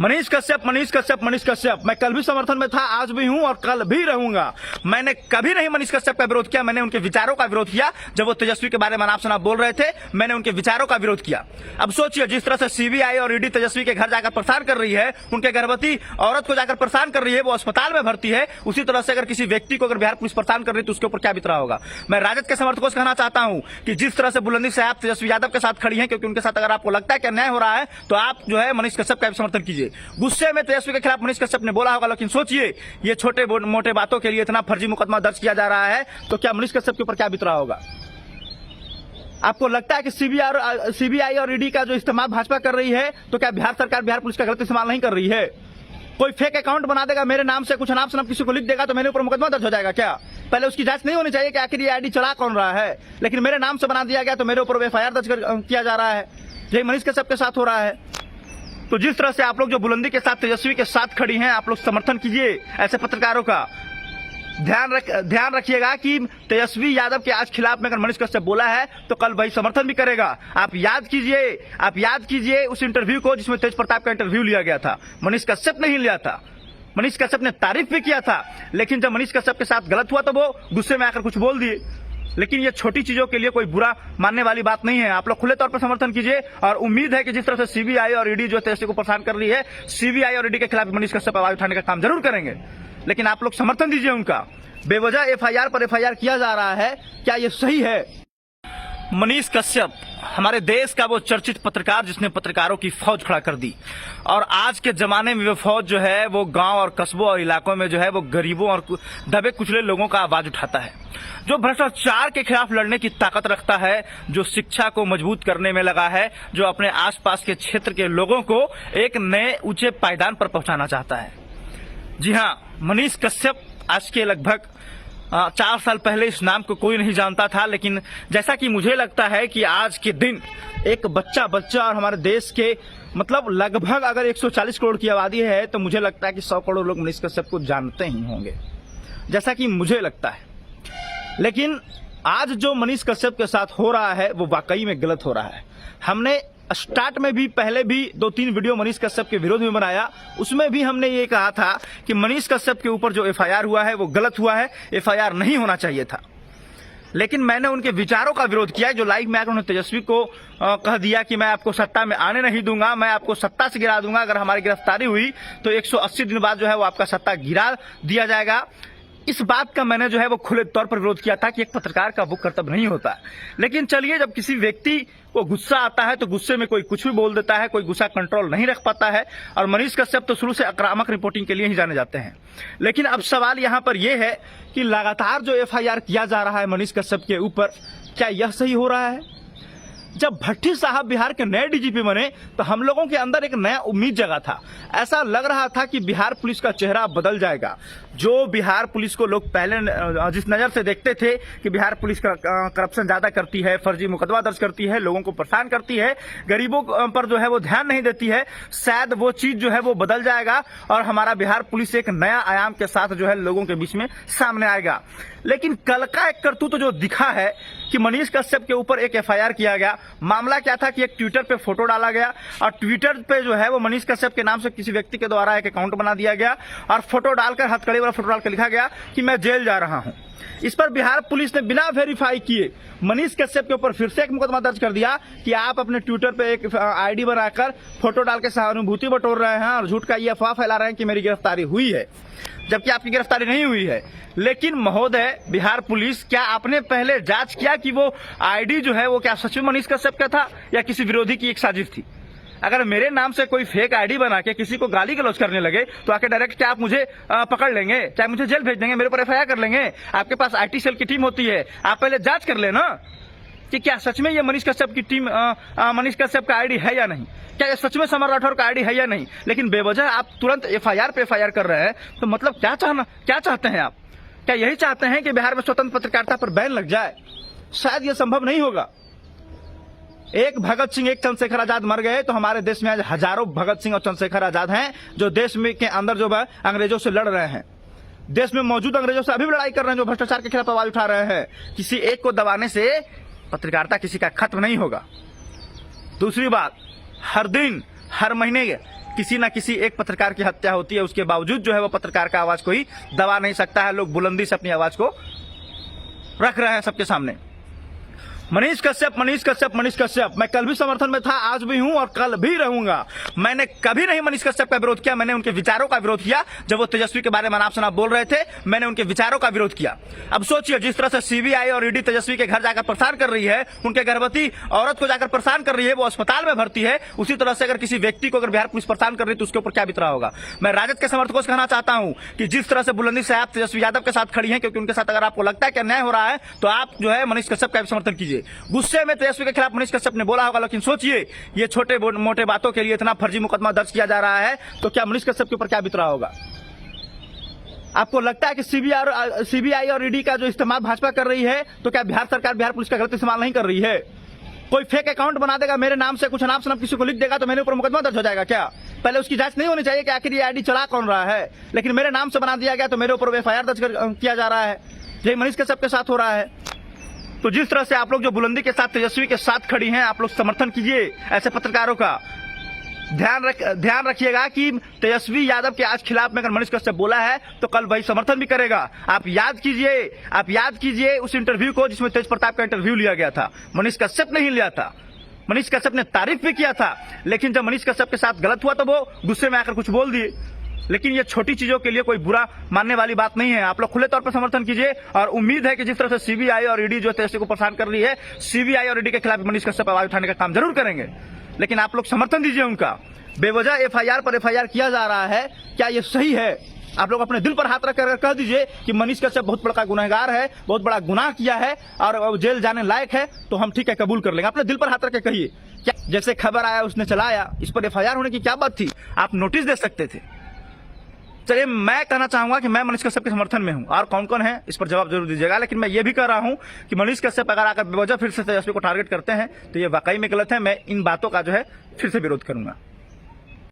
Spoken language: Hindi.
मनीष कश्यप, मनीष कश्यप, मनीष कश्यप, मैं कल भी समर्थन में था, आज भी हूं और कल भी रहूंगा। मैंने कभी नहीं मनीष कश्यप का विरोध किया, मैंने उनके विचारों का विरोध किया। जब वो तेजस्वी के बारे में अनाप शनाप बोल रहे थे, मैंने उनके विचारों का विरोध किया। अब सोचिए, जिस तरह से सीबीआई और ईडी तेजस्वी के घर जाकर परेशान कर रही है, उनके गर्भवती औरत को जाकर परेशान कर रही है, वो अस्पताल में भर्ती है, उसी तरह से अगर किसी व्यक्ति को अगर बिहार पुलिस परेशान कर रही है तो उसके ऊपर क्या बीत रहा होगा। मैं राजद के समर्थकों से कहना चाहता हूं कि जिस तरह से बुलंदी से आप तेजस्वी यादव के साथ खड़ी हैं, क्योंकि उनके साथ अगर आपको लगता है कि अन्याय हो रहा है तो आप जो है मनीष कश्यप का भी समर्थन कीजिए। गुस्से में तेजस्वी के खिलाफ मनीष कश्यप ने बोला होगा, लेकिन सोचिए ये छोटे मोटे बातों के लिए इतना फर्जी मुकदमा दर्ज किया जा रहा है तो क्या मनीष कश्यप के ऊपर क्या बीत रहा होगा। आपको लगता है कि सीबीआई और ईडी का जो इस्तेमाल भाजपा कर रही है तो क्या बिहार सरकार, बिहार पुलिस का गलत इस्तेमाल नहीं कर रही है। कोई फेक अकाउंट बना देगा, मेरे नाम से कुछ अनाप शनाप किसी को लिख देगा तो मेरे ऊपर मुकदमा दर्ज हो जाएगा क्या। पहले उसकी जांच नहीं होनी चाहिए कि आखिर ये आईडी चला कौन रहा है, लेकिन मेरे नाम से बना दिया गया तो मेरे ऊपर एफआईआर दर्ज किया जा रहा है। यही मनीष कश्यप के साथ हो रहा है। तो जिस तरह से आप लोग जो बुलंदी के साथ तेजस्वी के साथ खड़ी हैं, आप लोग समर्थन कीजिए ऐसे पत्रकारों का। ध्यान रखिएगा कि तेजस्वी यादव के आज खिलाफ में अगर मनीष कश्यप बोला है तो कल वही समर्थन भी करेगा। आप याद कीजिए उस इंटरव्यू को जिसमें तेज प्रताप का इंटरव्यू लिया गया था, मनीष कश्यप नहीं लिया था। मनीष कश्यप ने तारीफ भी किया था, लेकिन जब मनीष कश्यप के साथ गलत हुआ तो वो गुस्से में आकर कुछ बोल दिए। लेकिन ये छोटी चीजों के लिए कोई बुरा मानने वाली बात नहीं है। आप लोग खुले तौर पर समर्थन कीजिए और उम्मीद है कि जिस तरह से सीबीआई और ईडी जो तेजस्वी को परेशान कर रही है, सीबीआई और ईडी के खिलाफ मनीष कश्यप आवाज उठाने का काम जरूर करेंगे। लेकिन आप लोग समर्थन दीजिए उनका। बेवजह एफआईआर पर एफआईआर किया जा रहा है, क्या ये सही है। मनीष कश्यप हमारे देश का वो चर्चित पत्रकार जिसने पत्रकारों की फौज खड़ा कर दी, और आज के जमाने में वो फौज जो है वो गांव और कस्बों और इलाकों में जो है वो गरीबों और दबे कुचले लोगों का आवाज उठाता है, जो भ्रष्टाचार के खिलाफ लड़ने की ताकत रखता है, जो शिक्षा को मजबूत करने में लगा है, जो अपने आसपास के क्षेत्र के लोगों को एक नए ऊंचे पायदान पर पहुंचाना चाहता है। जी हाँ, मनीष कश्यप आज के लगभग 4 साल पहले इस नाम को कोई नहीं जानता था, लेकिन जैसा कि मुझे लगता है कि आज के दिन एक बच्चा और हमारे देश के मतलब लगभग अगर 140 करोड़ की आबादी है तो मुझे लगता है कि 100 करोड़ लोग मनीष कश्यप को जानते ही होंगे, जैसा कि मुझे लगता है। लेकिन आज जो मनीष कश्यप के साथ हो रहा है वो वाकई में गलत हो रहा है। हमने स्टार्ट में भी पहले भी 2-3 वीडियो मनीष कश्यप के विरोध में बनाया, उसमें भी हमने ये कहा था कि मनीष कश्यप के ऊपर जो एफआईआर हुआ है वो गलत हुआ है, एफआईआर नहीं होना चाहिए था। लेकिन मैंने उनके विचारों का विरोध किया। जो लाइव में आकर उन्होंने तेजस्वी को कह दिया कि मैं आपको सत्ता में आने नहीं दूंगा, मैं आपको सत्ता से गिरा दूंगा, अगर हमारी गिरफ्तारी हुई तो 180 दिन बाद जो है वो आपका सत्ता गिरा दिया जाएगा। इस बात का मैंने जो है वो खुले तौर पर विरोध किया था कि एक पत्रकार का वो कर्तव्य नहीं होता। लेकिन चलिए, जब किसी व्यक्ति को गुस्सा आता है तो गुस्से में कोई कुछ भी बोल देता है, कोई गुस्सा कंट्रोल नहीं रख पाता है, और मनीष कश्यप तो शुरू से आक्रामक रिपोर्टिंग के लिए ही जाने जाते हैं। लेकिन अब सवाल यहाँ पर यह है कि लगातार जो एफआईआर किया जा रहा है मनीष कश्यप के ऊपर, क्या यह सही हो रहा है। जब भट्टी साहब बिहार के नए डीजीपी बने तो हम लोगों के अंदर एक नया उम्मीद जगा था। ऐसा लग रहा था कि बिहार पुलिस का चेहरा बदल जाएगा। जो बिहार पुलिस को लोग पहले जिस नजर से देखते थे कि बिहार पुलिस का करप्शन ज्यादा करती है, फर्जी मुकदमा दर्ज करती है, लोगों को परेशान करती है, गरीबों पर जो है वो ध्यान नहीं देती है, शायद वो चीज जो है वो बदल जाएगा और हमारा बिहार पुलिस एक नया आयाम के साथ जो है लोगों के बीच में सामने आएगा। लेकिन कल का एक करतूत जो दिखा है कि मनीष कश्यप के ऊपर एक एफआईआर किया गया। मामला क्या था कि एक ट्विटर पे फोटो डाला गया और ट्विटर पे जो है वो मनीष कश्यप के नाम से किसी व्यक्ति के द्वारा एक अकाउंट बना दिया गया और फोटो डालकर, हथकड़ी वाला फोटो डालकर लिखा गया कि मैं जेल जा रहा हूं। इस पर बिहार पुलिस ने बिना वेरीफाई किए मनीष कश्यप के ऊपर फिर से एक मुकदमा दर्ज कर दिया कि आप अपने ट्विटर पे एक आईडी बनाकर फोटो डाल के सहानुभूति बटोर रहे हैं और झूठ का ये अफवाह फैला रहे हैं कि मेरी गिरफ्तारी हुई है, जबकि आपकी गिरफ्तारी नहीं हुई है। लेकिन महोदय बिहार पुलिस, क्या आपने पहले जांच किया कि वो आईडी जो है वो क्या सच में मनीष कश्यप का था या किसी विरोधी की एक साजिश थी। अगर मेरे नाम से कोई फेक आईडी बना के किसी को गाली गलौज करने लगे तो आके डायरेक्ट क्या आप मुझे पकड़ लेंगे, चाहे मुझे जेल भेज देंगे, मेरे ऊपर एफआईआर कर लेंगे। आपके पास आईटी सेल की टीम होती है, आप पहले जांच कर लेना कि क्या सच में ये मनीष कश्यप की टीम मनीष कश्यप का आईडी है या नहीं, क्या ये सच में समर राठौर का आईडी है या नहीं। लेकिन बेवजह आप तुरंत एफआईआर पे एफआईआर कर रहे हैं, तो मतलब क्या चाहते हैं आप। क्या यही चाहते हैं कि बिहार में स्वतंत्र पत्रकारिता पर बैन लग जाए। शायद यह संभव नहीं होगा। एक भगत सिंह, एक चंद्रशेखर आजाद मर गए तो हमारे देश में आज हजारों भगत सिंह और चंद्रशेखर आजाद हैं जो देश में के अंदर जो है अंग्रेजों से लड़ रहे हैं, देश में मौजूद अंग्रेजों से अभी भी लड़ाई कर रहे हैं, जो भ्रष्टाचार के खिलाफ आवाज उठा रहे हैं। किसी एक को दबाने से पत्रकारिता किसी का खत्म नहीं होगा। दूसरी बात, हर दिन हर महीने किसी ना किसी एक पत्रकार की हत्या होती है, उसके बावजूद जो है वो पत्रकार का आवाज कोई दबा नहीं सकता है। लोग बुलंदी से अपनी आवाज को रख रहे हैं सबके सामने। मनीष कश्यप, मनीष कश्यप, मनीष कश्यप, मैं कल भी समर्थन में था, आज भी हूं और कल भी रहूंगा। मैंने कभी नहीं मनीष कश्यप का विरोध किया, मैंने उनके विचारों का विरोध किया। जब वो तेजस्वी के बारे में अनाप शनाप बोल रहे थे, मैंने उनके विचारों का विरोध किया। अब सोचिए, जिस तरह से सीबीआई और ईडी तेजस्वी के घर जाकर परेशान कर रही है, उनके गर्भवती औरत को जाकर परेशान कर रही है, वो अस्पताल में भर्ती है, उसी तरह से अगर किसी व्यक्ति को अगर बिहार पुलिस परेशान कर रही है तो उसके ऊपर क्या बीत रहा होगा। मैं राजद के समर्थकों से कहना चाहता हूं कि जिस तरह से बुलंदी से आप तेजस्वी यादव के साथ खड़ी हैं, क्योंकि उनके साथ अगर आपको लगता है कि अन्याय हो रहा है तो आप जो है मनीष कश्यप का भी समर्थन कीजिए। गुस्से में तेजस्वी के खिलाफ मनीष कश्यप ने बोला होगा, लेकिन सोचिए ये छोटे मोटे बातों के लिए इतना फर्जी मुकदमा दर्ज किया जा रहा है तो क्या मनीष कश्यप के ऊपर क्या बीत रहा होगा। आपको लगता है कि सीबीआई और ईडी का जो इस्तेमाल भाजपा कर रही है तो क्या बिहार सरकार, बिहार पुलिस का गलत इस्तेमाल नहीं कर रही है। कोई फेक अकाउंट बना देगा, मेरे नाम से कुछ अनाप शनाप किसी को लिख देगा तो मेरे ऊपर मुकदमा दर्ज हो जाएगा क्या। पहले उसकी जांच नहीं होनी चाहिए कि आखिर ये आईडी चला कौन रहा है, लेकिन मेरे नाम से बना दिया गया तो मेरे ऊपर एफआईआर दर्ज किया जा रहा है। यही मनीष कश्यप के साथ हो रहा है। तो जिस तरह से आप लोग जो बुलंदी के साथ तेजस्वी के साथ खड़ी हैं, आप लोग समर्थन कीजिए ऐसे पत्रकारों का। ध्यान रखिएगा कि तेजस्वी यादव के आज खिलाफ में अगर मनीष कश्यप बोला है तो कल वही समर्थन भी करेगा। आप याद कीजिए उस इंटरव्यू को जिसमें तेज प्रताप का इंटरव्यू लिया गया था, मनीष कश्यप नहीं लिया था। मनीष कश्यप ने तारीफ भी किया था, लेकिन जब मनीष कश्यप के साथ गलत हुआ तो वो गुस्से में आकर कुछ बोल दिए। लेकिन ये छोटी चीजों के लिए कोई बुरा मानने वाली बात नहीं है। आप लोग खुले तौर पर समर्थन कीजिए और उम्मीद है कि जिस तरह से सीबीआई और ईडी जो तेजस्वी को परेशान कर रही है, सीबीआई और ईडी के खिलाफ मनीष कश्यप आवाज उठाने का काम जरूर करेंगे। लेकिन आप लोग समर्थन दीजिए उनका। बेवजह एफआईआर पर एफआईआर किया जा रहा है, क्या ये सही है। आप लोग अपने दिल पर हाथ रखकर कह दीजिए कि मनीष कश्यप बहुत बड़ा गुनहगार है, बहुत बड़ा गुनाह किया है और जेल जाने लायक है, तो हम ठीक है कबूल कर लेंगे। अपने दिल पर हाथ रख के कहिए। क्या जैसे खबर आया उसने चलाया, इस पर एफआईआर होने की क्या बात थी। आप नोटिस दे सकते थे। चलिए, मैं कहना चाहूंगा कि मैं मनीष कश्यप के समर्थन में हूं और कौन कौन है इस पर जवाब जरूर दीजिएगा। लेकिन मैं ये भी कह रहा हूं कि मनीष कश्यप अगर आकर बेवजह फिर से तेजस्वी को टारगेट करते हैं तो ये वाकई में गलत है। मैं इन बातों का जो है फिर से विरोध करूंगा।